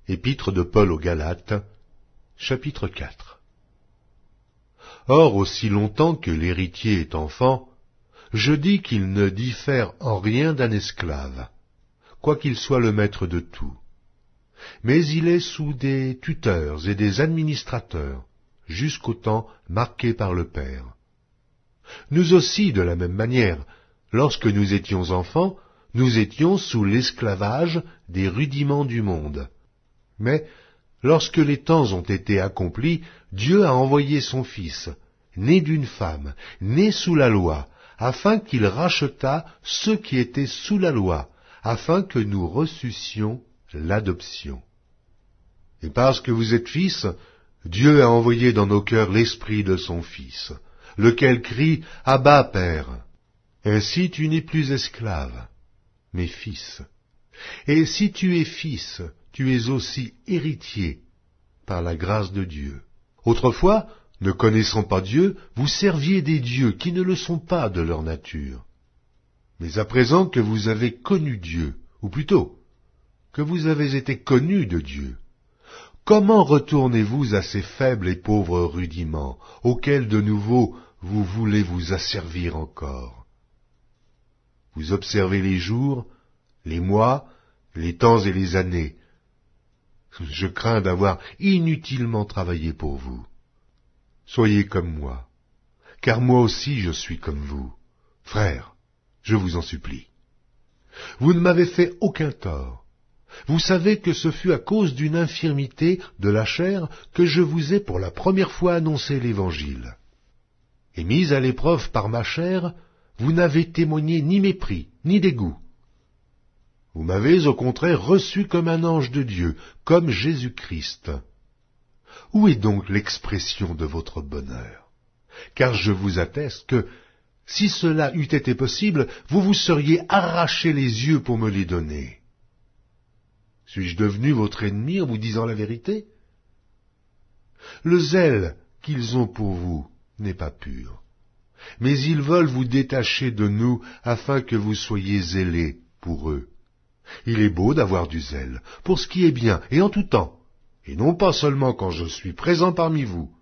Épître de Paul aux Galates, chapitre 4. Or, aussi longtemps que l'héritier est enfant, je dis qu'il ne diffère en rien d'un esclave, quoiqu'il soit le maître de tout. Mais il est sous des tuteurs et des administrateurs, jusqu'au temps marqué par le Père. Nous aussi, de la même manière, lorsque nous étions enfants, nous étions sous l'esclavage des rudiments du monde. Mais, lorsque les temps ont été accomplis, Dieu a envoyé son Fils, né d'une femme, né sous la loi, afin qu'il rachetât ceux qui étaient sous la loi, afin que nous reçussions l'adoption. Et parce que vous êtes fils, Dieu a envoyé dans nos cœurs l'esprit de son Fils, lequel crie « Abba, Père !» Ainsi tu n'es plus esclave, mais fils. Et si tu es fils, tu es aussi héritier, par la grâce de Dieu. Autrefois, ne connaissant pas Dieu, vous serviez des dieux qui ne le sont pas de leur nature. Mais à présent que vous avez connu Dieu, ou plutôt, que vous avez été connus de Dieu, comment retournez-vous à ces faibles et pauvres rudiments, auxquels de nouveau vous voulez vous asservir encore? Vous observez les jours, les mois, les temps et les années. Je crains d'avoir inutilement travaillé pour vous. Soyez comme moi, car moi aussi je suis comme vous. Frères, je vous en supplie. Vous ne m'avez fait aucun tort. Vous savez que ce fut à cause d'une infirmité de la chair que je vous ai pour la première fois annoncé l'Évangile. Et mis à l'épreuve par ma chair, vous n'avez témoigné ni mépris, ni dégoût. Vous m'avez au contraire reçu comme un ange de Dieu, comme Jésus-Christ. Où est donc l'expression de votre bonheur? Car je vous atteste que, si cela eût été possible, vous vous seriez arraché les yeux pour me les donner. Suis-je devenu votre ennemi en vous disant la vérité? Le zèle qu'ils ont pour vous n'est pas pur, mais ils veulent vous détacher de nous afin que vous soyez zélés pour eux. Il est beau d'avoir du zèle, pour ce qui est bien, et en tout temps, et non pas seulement quand je suis présent parmi vous.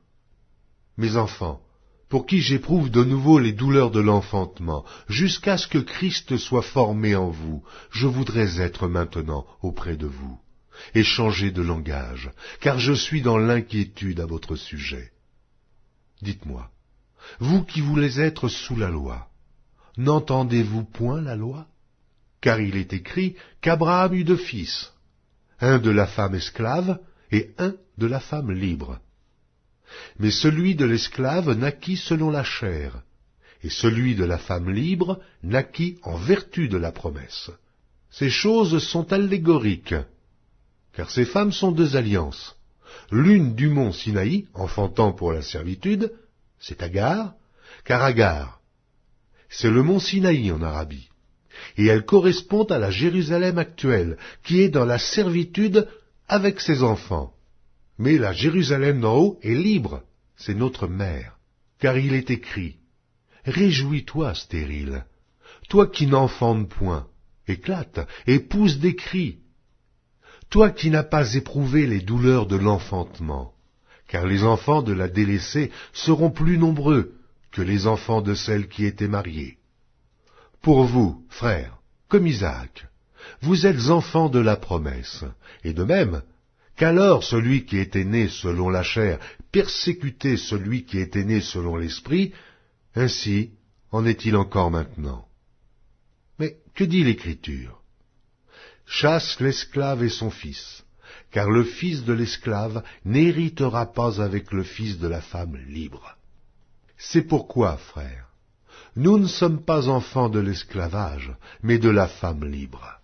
Mes enfants, pour qui j'éprouve de nouveau les douleurs de l'enfantement, jusqu'à ce que Christ soit formé en vous, je voudrais être maintenant auprès de vous, et changer de langage, car je suis dans l'inquiétude à votre sujet. Dites-moi, vous qui voulez être sous la loi, n'entendez-vous point la loi? Car il est écrit qu'Abraham eut deux fils, un de la femme esclave et un de la femme libre. Mais celui de l'esclave naquit selon la chair, et celui de la femme libre naquit en vertu de la promesse. Ces choses sont allégoriques, car ces femmes sont deux alliances. L'une du mont Sinaï, enfantant pour la servitude, c'est Agar, car Agar, c'est le mont Sinaï en Arabie. Et elle correspond à la Jérusalem actuelle, qui est dans la servitude avec ses enfants. Mais la Jérusalem d'en haut est libre, c'est notre mère. Car il est écrit, « Réjouis-toi, stérile, toi qui n'enfantes point, éclate et pousse des cris. Toi qui n'as pas éprouvé les douleurs de l'enfantement, car les enfants de la délaissée seront plus nombreux que les enfants de celle qui était mariée. Pour vous, frères, comme Isaac, vous êtes enfants de la promesse, et de même, qu'alors celui qui était né selon la chair persécutait celui qui était né selon l'esprit, ainsi en est-il encore maintenant. Mais que dit l'Écriture? Chasse l'esclave et son fils, car le fils de l'esclave n'héritera pas avec le fils de la femme libre. C'est pourquoi, frères, nous ne sommes pas enfants de l'esclavage, mais de la femme libre.